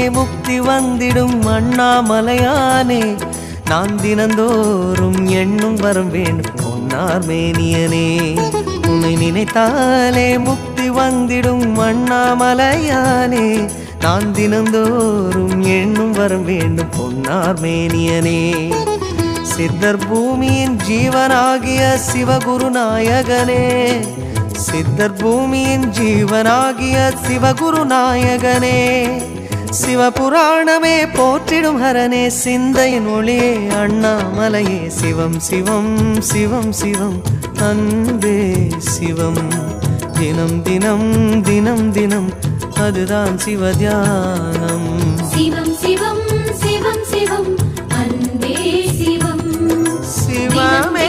முக்தி வந்திடும் அண்ணாமலையானே நான் தினந்தோறும் எண்ணும் வரம் வேண்டும் பொன்னார் மேனியனே உன்னை நினைத்தாலே முக்தி வந்திடும் அண்ணாமலையானே நான் தினந்தோறும் எண்ணும் வரம் வேண்டும் பொன்னார் மேனியனே சித்தர் பூமியின் ஜீவனாகிய சிவகுருநாயகனே சித்தர் பூமியின் ஜீவனாகிய சிவகுருநாயகனே சிவபுராணமே போற்றிடும் ஹரனே சிந்தையின் ஒளியே அண்ணாமலையே சிவம் சிவம் சிவம் சிவம் அன்பே சிவம் தினம் தினம் தினம் தினம் அதுதான் சிவத்தியானம் சிவம் சிவம் சிவம் சிவம் அன்பே சிவம் சிவமே